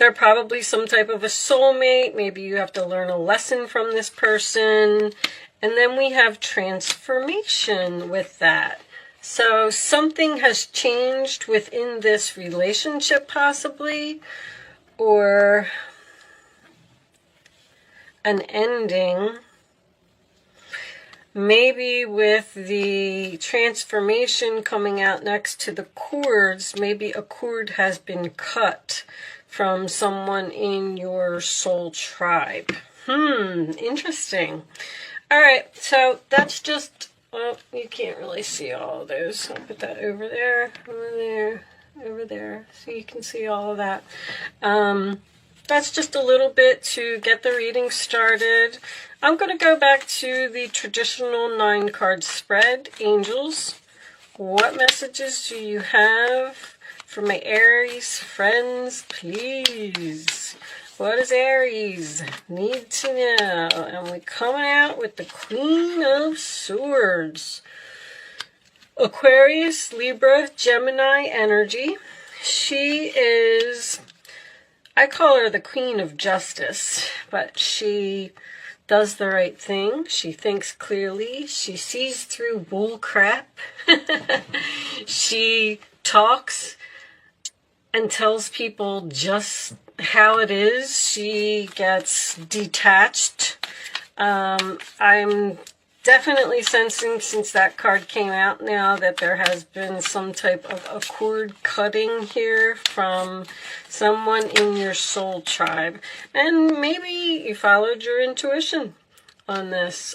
They're probably some type of a soulmate. Maybe you have to learn a lesson from this person. And then we have transformation with that. So something has changed within this relationship possibly, or an ending. Maybe with the transformation coming out next to the cords, maybe a cord has been cut from someone in your soul tribe. Interesting. All right, so that's just, well, you can't really see all of those. I'll put that over there, over there, so you can see all of that. That's just a little bit to get the reading started. I'm going to go back to the traditional 9-card spread. Angels, what messages do you have for my Aries friends, please? What does Aries need to know? And we're coming out with the Queen of Swords. Aquarius, Libra, Gemini energy. She is, I call her the Queen of Justice, but she does the right thing. She thinks clearly. She sees through bull crap. She talks and tells people just how it is. She gets detached. I'm definitely sensing, since that card came out now, that there has been some type of a cord cutting here from someone in your soul tribe. And maybe you followed your intuition on this.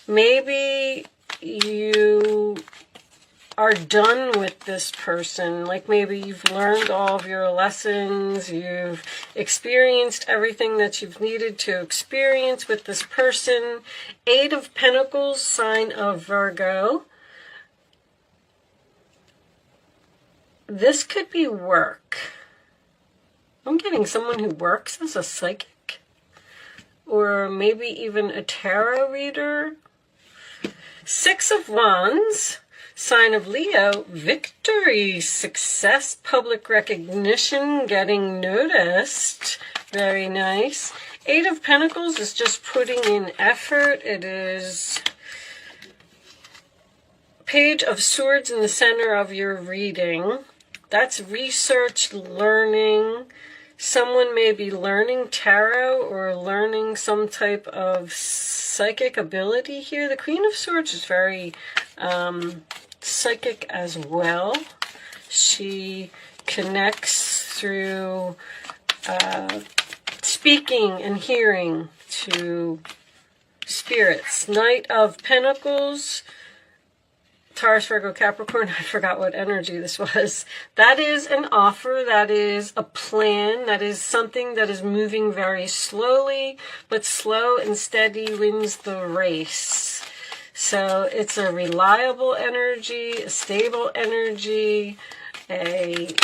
Maybe you are done with this person. Like maybe you've learned all of your lessons, you've experienced everything that you've needed to experience with this person. 8 of Pentacles, sign of Virgo. This could be work. I'm getting someone who works as a psychic, or maybe even a tarot reader. 6 of Wands, sign of Leo, victory, success, public recognition, getting noticed. Very nice. 8 of Pentacles is just putting in effort. It is Page of Swords in the center of your reading. That's research, learning. Someone may be learning tarot or learning some type of psychic ability here. The Queen of Swords is very psychic as well. She connects through speaking and hearing to spirits. Knight of Pentacles, Taurus, Virgo, Capricorn. I forgot what energy this was. That is an offer. That is a plan. That is something that is moving very slowly, but slow and steady wins the race. So it's a reliable energy, a stable energy, a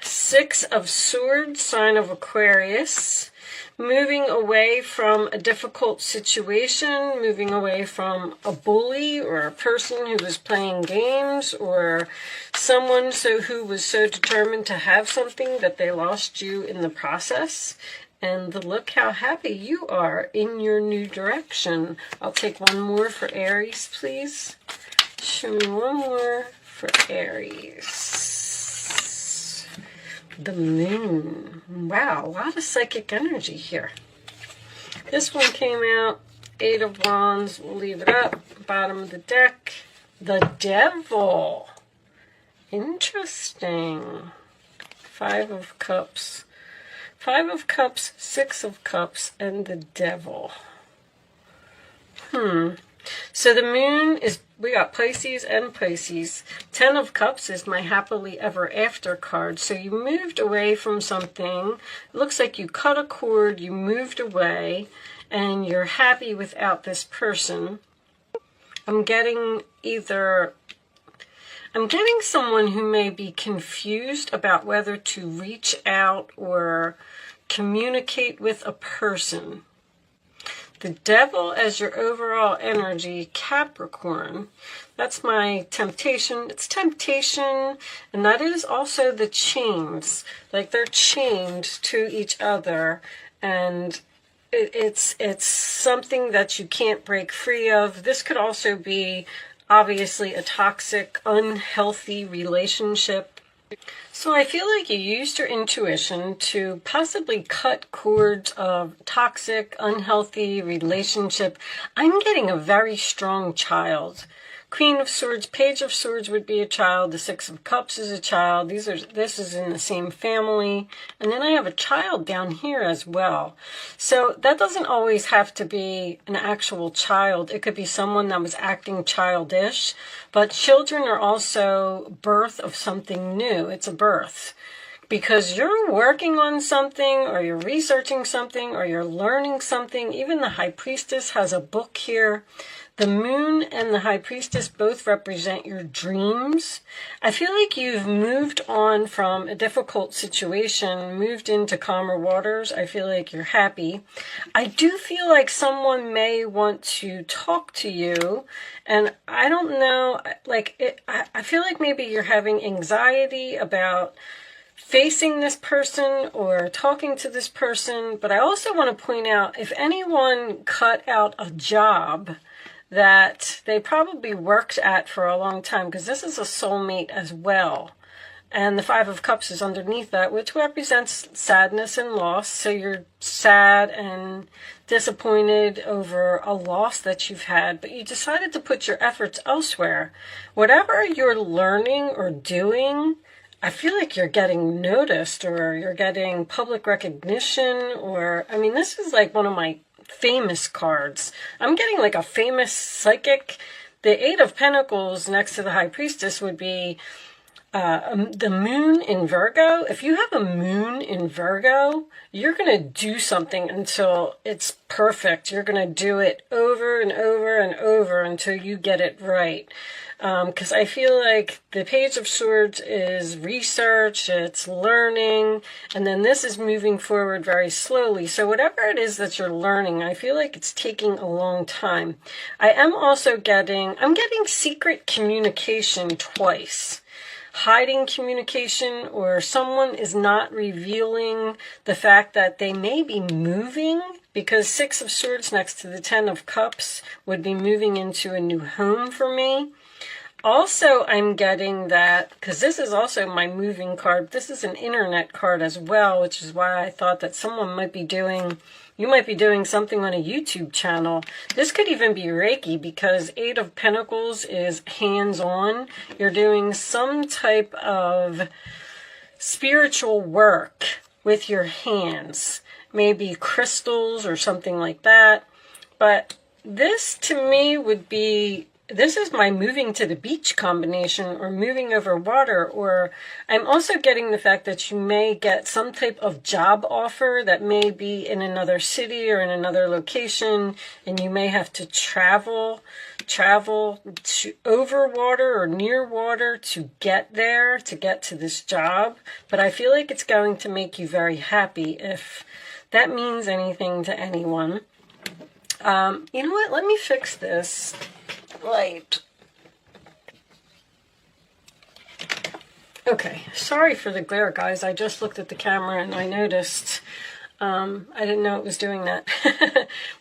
6 of Swords, sign of Aquarius. Moving away from a difficult situation, moving away from a bully or a person who was playing games, or someone who was so determined to have something that they lost you in the process. And look how happy you are in your new direction. I'll take one more for Aries, please. Show me one more for Aries. The Moon. Wow, a lot of psychic energy here. This one came out, 8 of Wands. We'll leave it up. Bottom of the deck. The Devil. Interesting. 5 of Cups. 5 of Cups, 6 of Cups, and the Devil. So the Moon is, we got Pisces and Pisces. 10 of Cups is my happily ever after card. So you moved away from something. It looks like you cut a cord, you moved away, and you're happy without this person. I'm getting someone who may be confused about whether to reach out or communicate with a person. the Devil as your overall energy, Capricorn. That's my temptation. It's temptation, and that is also the chains. Like they're chained to each other, and it's something that you can't break free of. This could also be obviously a toxic, unhealthy relationship. So I feel like you used your intuition to possibly cut cords of toxic, unhealthy relationship. I'm getting a very strong child. Queen of Swords, Page of Swords would be a child. The Six of Cups is a child. This is in the same family. And then I have a child down here as well. So that doesn't always have to be an actual child. It could be someone that was acting childish. But children are also birth of something new. It's a birth. Because you're working on something, or you're researching something, or you're learning something. Even the High Priestess has a book here. The Moon and the High Priestess both represent your dreams. I feel like you've moved on from a difficult situation, moved into calmer waters. I feel like you're happy. I do feel like someone may want to talk to you, and I don't know, I feel like maybe you're having anxiety about facing this person or talking to this person. But I also want to point out, if anyone cut out a job that they probably worked at for a long time, because this is a soulmate as well. And the Five of Cups is underneath that, which represents sadness and loss. So you're sad and disappointed over a loss that you've had, but you decided to put your efforts elsewhere. Whatever you're learning or doing, I feel like you're getting noticed, or you're getting public recognition, or, I mean, this is like one of my famous cards. I'm getting like a famous psychic. The Eight of Pentacles next to the High Priestess would be the Moon in Virgo. If you have a Moon in Virgo, you're going to do something until it's perfect. You're going to do it over and over and over until you get it right. Because I feel like the Page of Swords is research, it's learning, and then this is moving forward very slowly. So whatever it is that you're learning, I feel like it's taking a long time. I'm getting secret communication twice. Hiding communication, or someone is not revealing the fact that they may be moving, because Six of Swords next to the Ten of Cups would be moving into a new home for me. Also, I'm getting that, because this is also my moving card, this is an internet card as well, which is why I thought that someone might be doing, you might be doing something on a YouTube channel. This could even be Reiki, because Eight of Pentacles is hands-on. You're doing some type of spiritual work with your hands, maybe crystals or something like that. But this to me would be, this is my moving to the beach combination, or moving over water. Or I'm also getting the fact that you may get some type of job offer that may be in another city or in another location, and you may have to travel to over water or near water to get there, to get to this job. But I feel like it's going to make you very happy, if that means anything to anyone. You know what? Let me fix this light. Okay, sorry for the glare, guys. I just looked at the camera and I noticed. I didn't know it was doing that.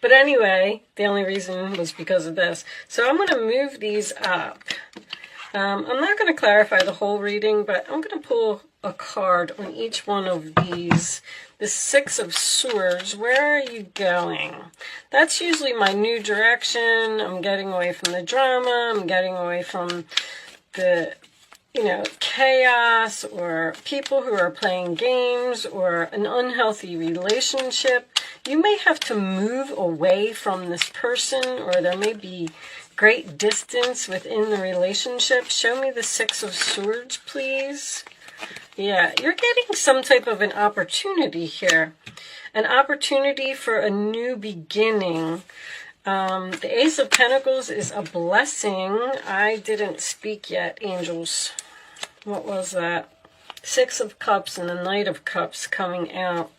But anyway, the only reason was because of this. So I'm going to move these up. I'm not going to clarify the whole reading, but I'm going to pull a card on each one of these. The Six of Swords, where are you going? That's usually my new direction. I'm getting away from the drama. I'm getting away from the, chaos, or people who are playing games, or an unhealthy relationship. You may have to move away from this person, or there may be great distance within the relationship. Show me the Six of Swords, please. Yeah, you're getting some type of an opportunity here. An opportunity for a new beginning. The Ace of Pentacles is a blessing. I didn't speak yet, angels. What was that? Six of Cups and the Knight of Cups coming out.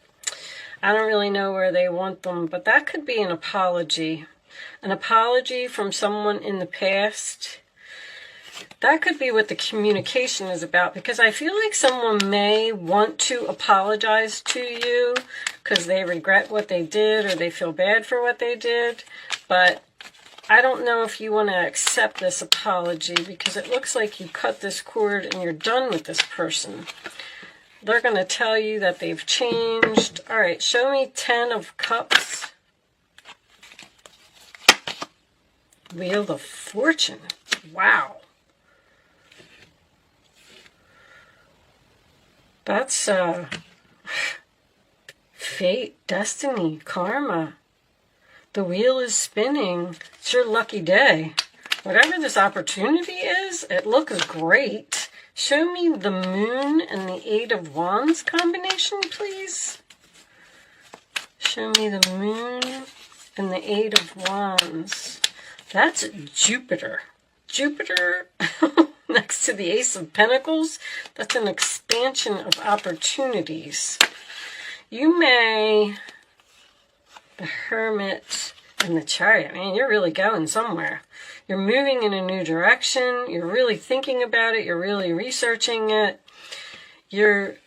I don't really know where they want them, but that could be an apology. An apology from someone in the past. That could be what the communication is about, because I feel like someone may want to apologize to you because they regret what they did or they feel bad for what they did. But I don't know if you want to accept this apology, because it looks like you cut this cord and you're done with this person. They're going to tell you that they've changed. All right, show me 10 of Cups. Wheel of Fortune. Wow. That's fate, destiny, karma. The wheel is spinning. It's your lucky day. Whatever this opportunity is, it looks great. Show me the Moon and the Eight of Wands combination, please. Show me the Moon and the Eight of Wands. That's Jupiter. Jupiter next to the Ace of Pentacles. That's an expansion of opportunities. You may... The Hermit and the Chariot. Man, you're really going somewhere. You're moving in a new direction. You're really thinking about it. You're really researching it. You're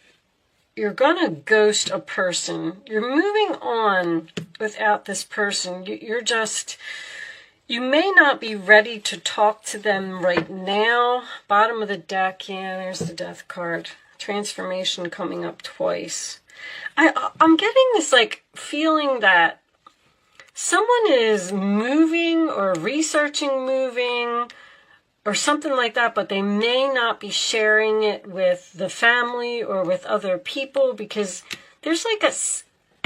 gonna ghost a person. You're moving on without this person. You may not be ready to talk to them right now. Bottom of the deck, yeah, there's the Death card. Transformation coming up twice. I'm getting this like feeling that someone is moving or researching moving or something like that, but they may not be sharing it with the family or with other people, because there's like a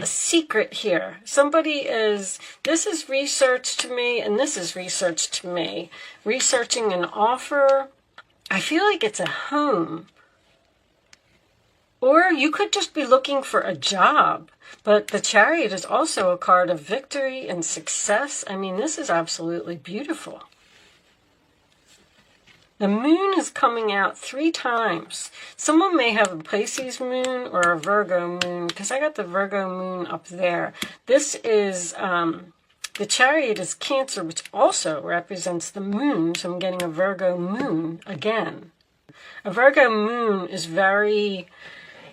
secret here. This is research to me, and this is research to me. Researching an offer. I feel like it's a home. Or you could just be looking for a job. But the Chariot is also a card of victory and success. I mean, this is absolutely beautiful. The Moon is coming out 3 times. Someone may have a Pisces moon or a Virgo moon, because I got the Virgo moon up there. This is, the Chariot is Cancer, which also represents the moon. So I'm getting a Virgo moon again. A Virgo moon is very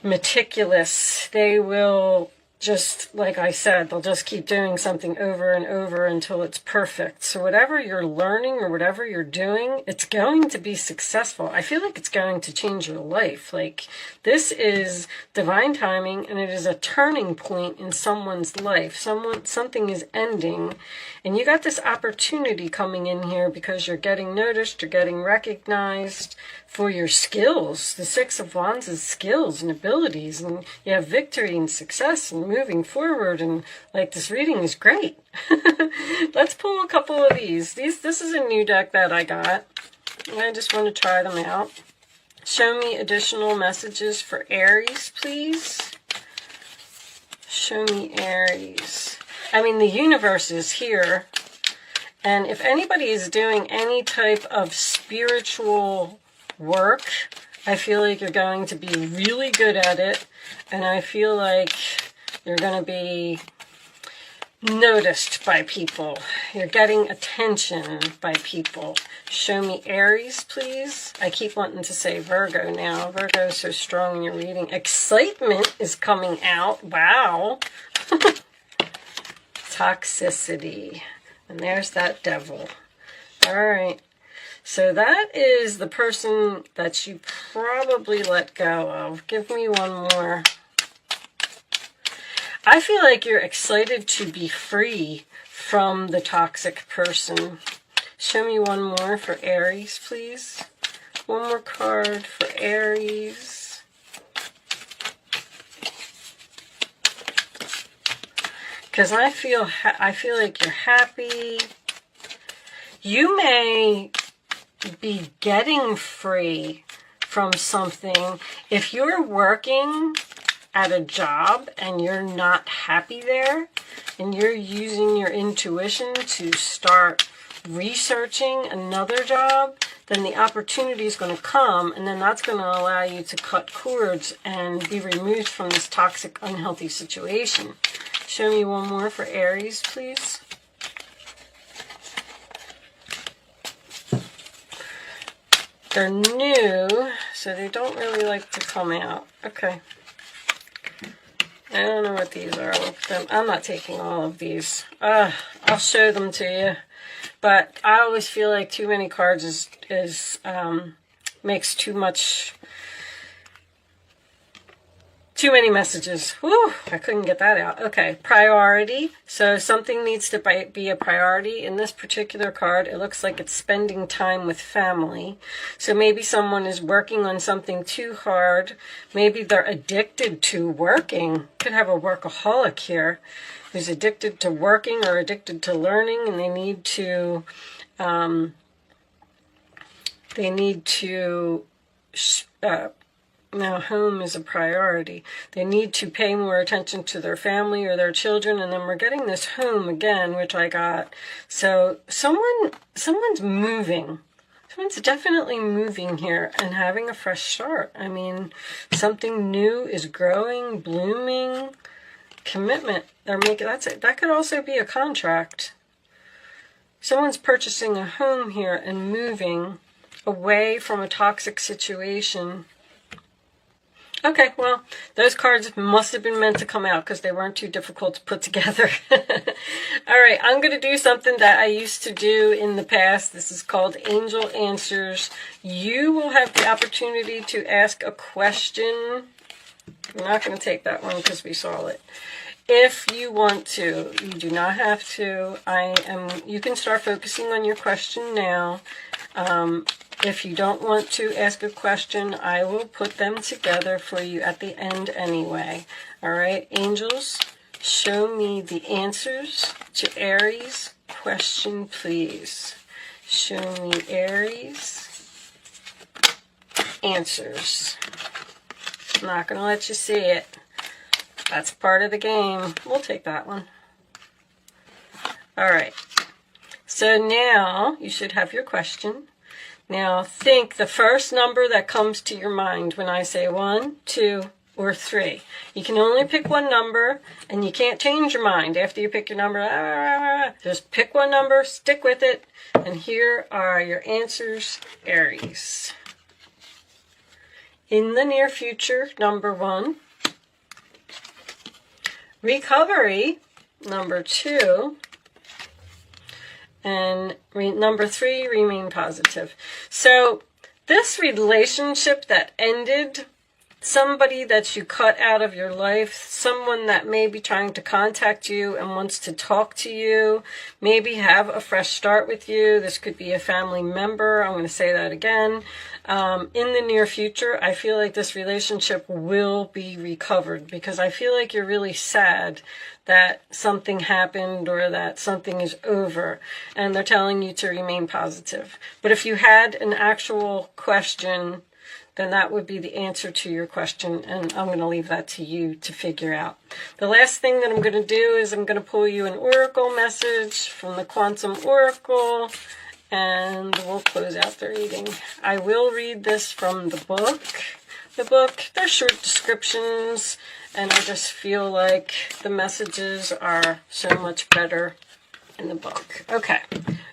meticulous. They will just, like I said, they'll just keep doing something over and over until it's perfect. So whatever you're learning or whatever you're doing, it's going to be successful. I feel like it's going to change your life. Like, this is divine timing, and it is a turning point in someone's life. Something is ending, and you got this opportunity coming in here because you're getting noticed, you're getting recognized for your skills. The Six of Wands is skills and abilities, and you have victory and success and moving forward, and like, this reading is great. Let's pull a couple of these. This is a new deck that I got. I just want to try them out. Show me additional messages for Aries, please. Show me Aries. I mean, the universe is here, and if anybody is doing any type of spiritual work, I feel like you're going to be really good at it, and I feel like you're going to be noticed by people. You're getting attention by people. Show me Aries, please. I keep wanting to say Virgo now. Virgo is so strong in your reading. Excitement is coming out. Wow. Toxicity. And there's that devil. All right. So that is the person that you probably let go of. Give me one more. I feel like you're excited to be free from the toxic person. Show me one more for Aries, please. One more card for Aries. Because I feel like you're happy. You may be getting free from something. If you're working at a job and you're not happy there, and you're using your intuition to start researching another job, then the opportunity is going to come, and then that's going to allow you to cut cords and be removed from this toxic, unhealthy situation. Show me one more for Aries, please. They're new, so they don't really like to come out. Okay. I don't know what these are. I'm not taking all of these. I'll show them to you. But I always feel like too many cards makes too many messages. Whew, I couldn't get that out. Okay, priority. So something needs to be a priority. In this particular card, it looks like it's spending time with family. So maybe someone is working on something too hard. Maybe they're addicted to working. Could have a workaholic here who's addicted to working or addicted to learning, and they need to now home is a priority. They need to pay more attention to their family or their children, and then we're getting this home again, which I got. So someone's moving. Someone's definitely moving here and having a fresh start. I mean, something new is growing, blooming. Commitment. That could also be a contract. Someone's purchasing a home here and moving away from a toxic situation. Okay, well, those cards must have been meant to come out because they weren't too difficult to put together. All right, I'm going to do something that I used to do in the past. This is called Angel Answers. You will have the opportunity to ask a question. I'm not going to take that one because we saw it. If you want to, you do not have to. You can start focusing on your question now. If you don't want to ask a question, I will put them together for you at the end anyway. All right, angels, show me the answers to Aries question, please. Show me Aries answers. I'm not going to let you see it. That's part of the game. We'll take that one. All right. So now you should have your question. Now think the first number that comes to your mind when I say 1, 2, or 3. You can only pick one number, and you can't change your mind after you pick your number. Just pick one number, stick with it, and here are your answers, Aries. In the near future, number 1. Recovery, number 2. And number 3, remain positive. So this relationship that ended, somebody that you cut out of your life, someone that may be trying to contact you and wants to talk to you, maybe have a fresh start with you. This could be a family member. I'm going to say that again. In the near future, I feel like this relationship will be recovered because I feel like you're really sad that something happened or that something is over, and they're telling you to remain positive. But if you had an actual question, then that would be the answer to your question, and I'm going to leave that to you to figure out. The last thing that I'm going to do is I'm going to pull you an oracle message from the Quantum Oracle, and we'll close out the reading. I will read this from the book. They're short descriptions, and I just feel like the messages are so much better in the book. Okay,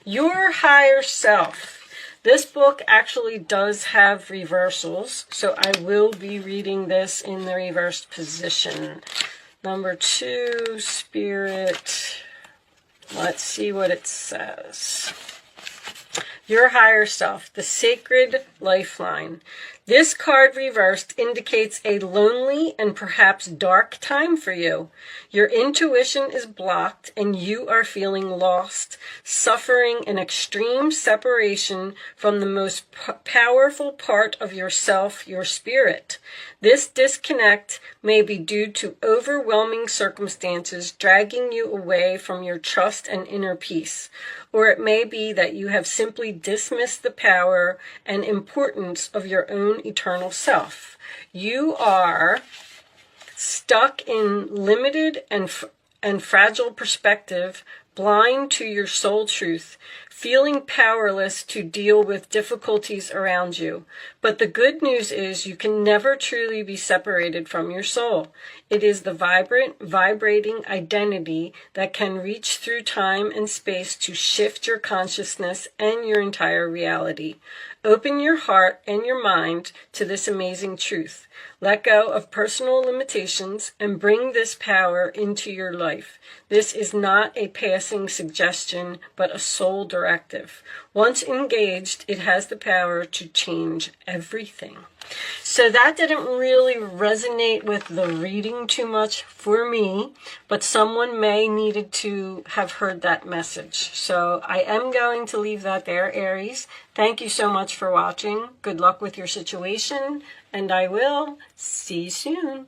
your higher self. This book actually does have reversals, so I will be reading this in the reversed position. Number 2, Spirit. Let's see what it says. Your higher self, the sacred lifeline. This card reversed indicates a lonely and perhaps dark time for you. Your intuition is blocked and you are feeling lost, suffering an extreme separation from the most powerful part of yourself, your spirit. This disconnect may be due to overwhelming circumstances dragging you away from your trust and inner peace. Or it may be that you have simply dismissed the power and importance of your own eternal self. You are stuck in limited and fragile perspective, blind to your soul truth, feeling powerless to deal with difficulties around you. But the good news is you can never truly be separated from your soul. It is the vibrant, vibrating identity that can reach through time and space to shift your consciousness and your entire reality. Open your heart and your mind to this amazing truth. Let go of personal limitations and bring this power into your life. This is not a passing suggestion, but a soul directive. Once engaged, it has the power to change everything. So that didn't really resonate with the reading too much for me, but someone may needed to have heard that message. So I am going to leave that there, Aries. Thank you so much for watching. Good luck with your situation, and I will see you soon.